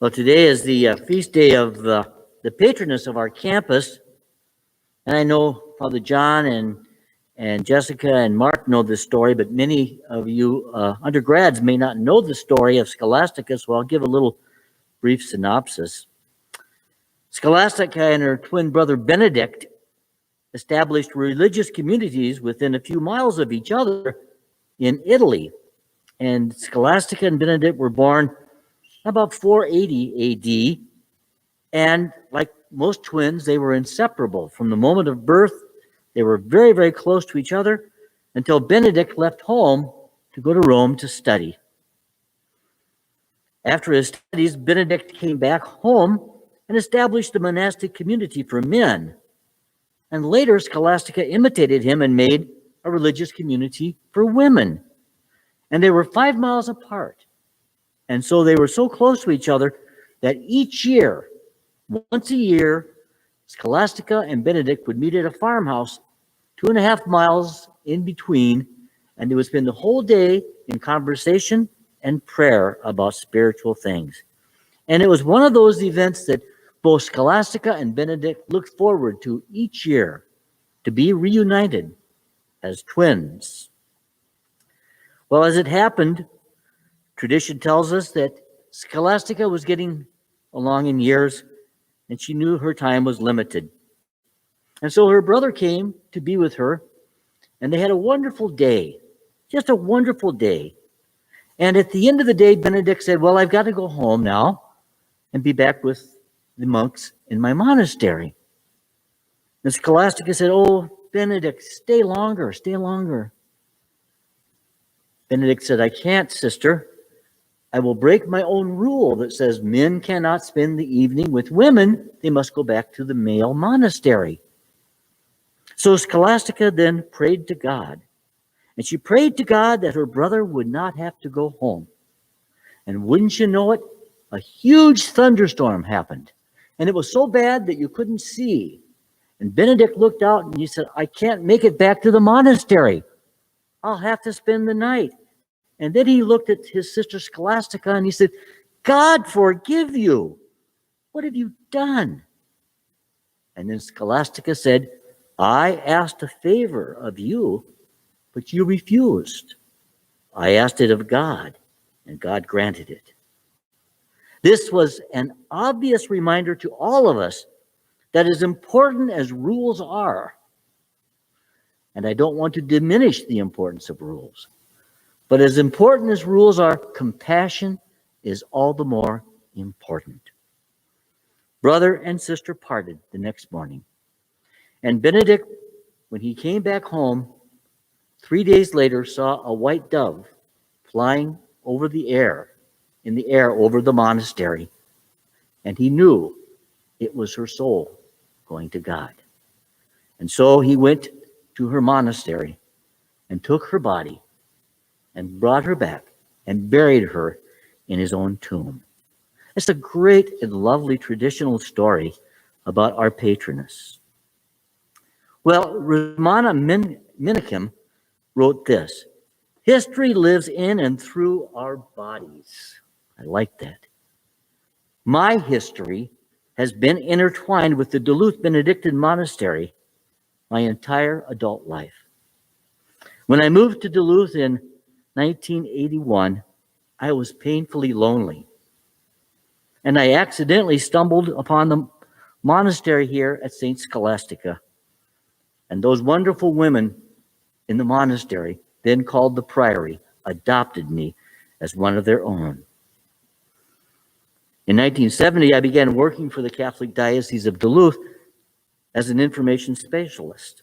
Well, today is the feast day of the patroness of our campus, and I know Father John and Jessica and Mark know this story, but many of you undergrads may not know the story of Scholastica, so I'll give a little brief synopsis. Scholastica and her twin brother Benedict established religious communities within a few miles of each other in Italy, and Scholastica and Benedict were born about 480 AD, and like most twins, they were inseparable. From the moment of birth, they were very, very close to each other until Benedict left home to go to Rome to study. After his studies, Benedict came back home and established a monastic community for men. And later, Scholastica imitated him and made a religious community for women. And they were 5 miles apart. And so they were so close to each other that each year, once a year, Scholastica and Benedict would meet at a farmhouse 2.5 miles in between, and they would spend the whole day in conversation and prayer about spiritual things. And it was one of those events that both Scholastica and Benedict looked forward to each year, to be reunited as twins. Well, as it happened, tradition tells us that Scholastica was getting along in years, and she knew her time was limited. And so her brother came to be with her, and they had a wonderful day, just a wonderful day. And at the end of the day, Benedict said, well, I've got to go home now and be back with the monks in my monastery. And Scholastica said, oh, Benedict, stay longer, stay longer. Benedict said, I can't, sister. I will break my own rule that says men cannot spend the evening with women. They must go back to the male monastery. So Scholastica then prayed to God. And she prayed to God that her brother would not have to go home. And wouldn't you know it, a huge thunderstorm happened. And it was so bad that you couldn't see. And Benedict looked out and he said, I can't make it back to the monastery. I'll have to spend the night. And then he looked at his sister Scholastica and he said, God forgive you. What have you done? And then Scholastica said, I asked a favor of you, but you refused. I asked it of God, and God granted it. This was an obvious reminder to all of us that as important as rules are, and I don't want to diminish the importance of rules, but as important as rules are, compassion is all the more important. Brother and sister parted the next morning. And Benedict, when he came back home, 3 days later, saw a white dove flying over the air, in the air over the monastery. And he knew it was her soul going to God. And so he went to her monastery and took her body and brought her back and buried her in his own tomb. It's a great and lovely traditional story about our patroness. Well, Romana Minikim wrote this: history lives in and through our bodies. I like that. My history has been intertwined with the Duluth Benedictine Monastery my entire adult life. When I moved to Duluth in 1981, I was painfully lonely. And I accidentally stumbled upon the monastery here at St. Scholastica. And those wonderful women in the monastery, then called the Priory, adopted me as one of their own. In 1970, I began working for the Catholic Diocese of Duluth as an information specialist.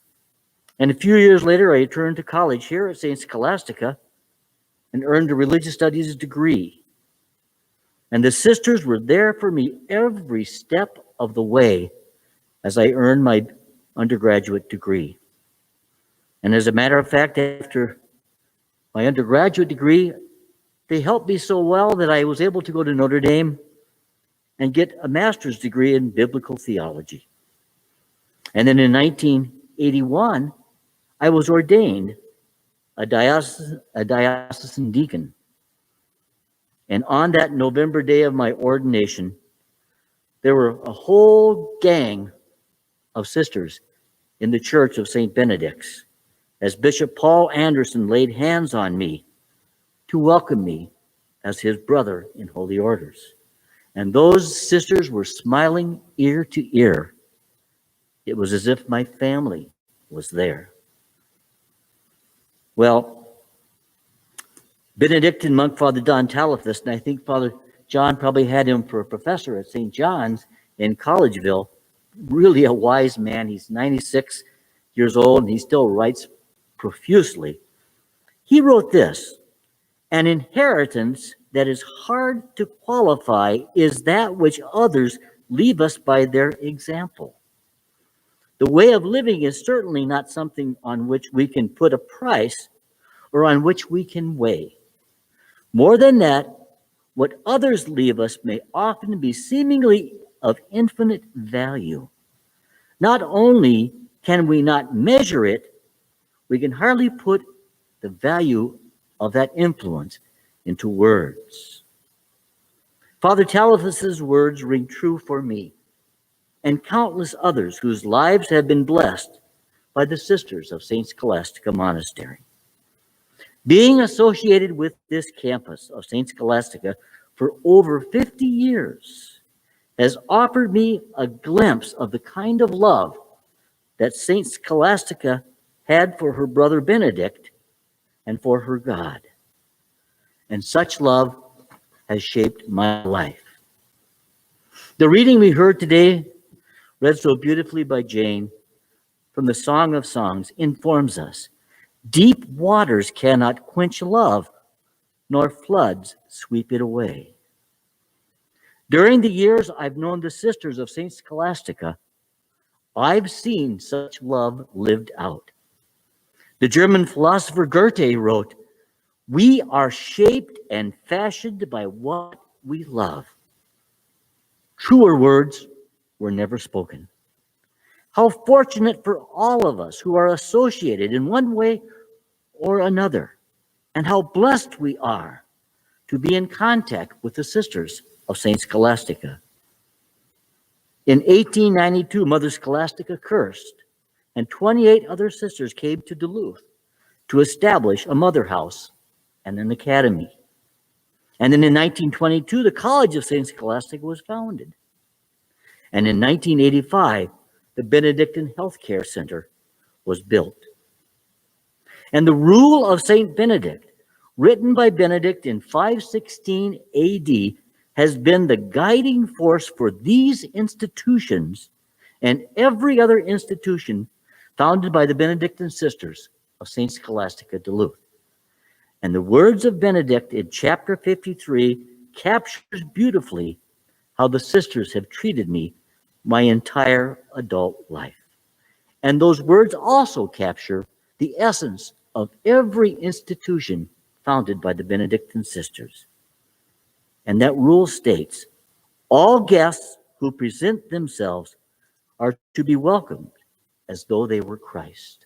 And a few years later, I returned to college here at St. Scholastica and earned a religious studies degree. And the sisters were there for me every step of the way as I earned my undergraduate degree. And as a matter of fact, after my undergraduate degree, they helped me so well that I was able to go to Notre Dame and get a master's degree in biblical theology. And then in 1981, I was ordained a diocesan deacon. And on that November day of my ordination, there were a whole gang of sisters in the Church of St. Benedict's as Bishop Paul Anderson laid hands on me to welcome me as his brother in holy orders. And those sisters were smiling ear to ear. It was as if my family was there. Well, Benedictine monk Father Don Talifus, and I think Father John probably had him for a professor at St. John's in Collegeville, really a wise man. He's 96 years old and he still writes profusely. He wrote this: an inheritance that is hard to qualify is that which others leave us by their example. The way of living is certainly not something on which we can put a price or on which we can weigh. More than that, what others leave us may often be seemingly of infinite value. Not only can we not measure it, we can hardly put the value of that influence into words. Father Talifus's words ring true for me and countless others whose lives have been blessed by the Sisters of St. Scholastica Monastery. Being associated with this campus of St. Scholastica for over 50 years has offered me a glimpse of the kind of love that St. Scholastica had for her brother Benedict and for her God. And such love has shaped my life. The reading we heard today, read so beautifully by Jane from the Song of Songs, informs us deep waters cannot quench love, nor floods sweep it away. During the years I've known the Sisters of St. Scholastica, I've seen such love lived out. The German philosopher Goethe wrote, "We are shaped and fashioned by what we love." Truer words were never spoken. How fortunate for all of us who are associated in one way or another, and how blessed we are to be in contact with the Sisters of St. Scholastica. In 1892, Mother Scholastica cursed, and 28 other sisters came to Duluth to establish a mother house and an academy. And then in 1922, the College of St. Scholastica was founded. And in 1985, the Benedictine Healthcare Center was built. And the Rule of St. Benedict, written by Benedict in 516 AD, has been the guiding force for these institutions and every other institution founded by the Benedictine Sisters of St. Scholastica Duluth. And the words of Benedict in chapter 53 captures beautifully how the sisters have treated me my entire adult life. And those words also capture the essence of every institution founded by the Benedictine Sisters. And that rule states, all guests who present themselves are to be welcomed as though they were Christ.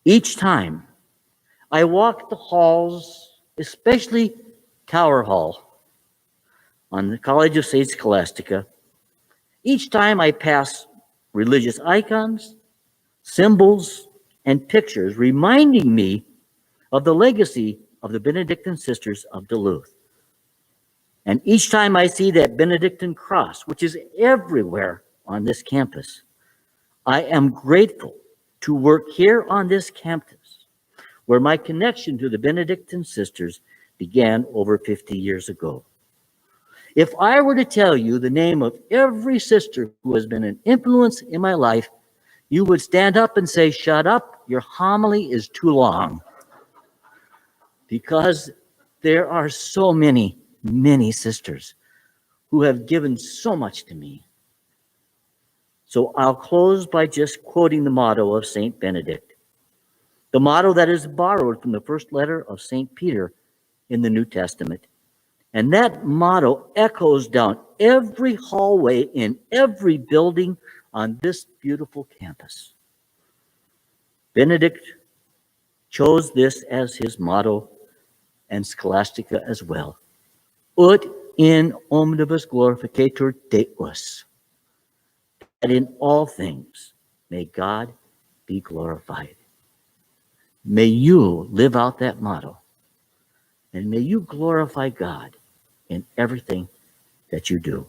Each time I walk the halls, especially Tower Hall on the College of St. Scholastica, each time I pass religious icons, symbols, and pictures reminding me of the legacy of the Benedictine Sisters of Duluth. And each time I see that Benedictine cross, which is everywhere on this campus, I am grateful to work here on this campus, where my connection to the Benedictine Sisters began over 50 years ago. If I were to tell you the name of every sister who has been an influence in my life, you would stand up and say, "Shut up, your homily is too long." Because there are so many sisters who have given so much to me. So I'll close by just quoting the motto of St. Benedict, the motto that is borrowed from the first letter of St. Peter in the New Testament. And that motto echoes down every hallway in every building on this beautiful campus. Benedict chose this as his motto and Scholastica as well. Ut in omnibus glorificator Deus, that in all things may God be glorified. May you live out that motto, and may you glorify God in everything that you do.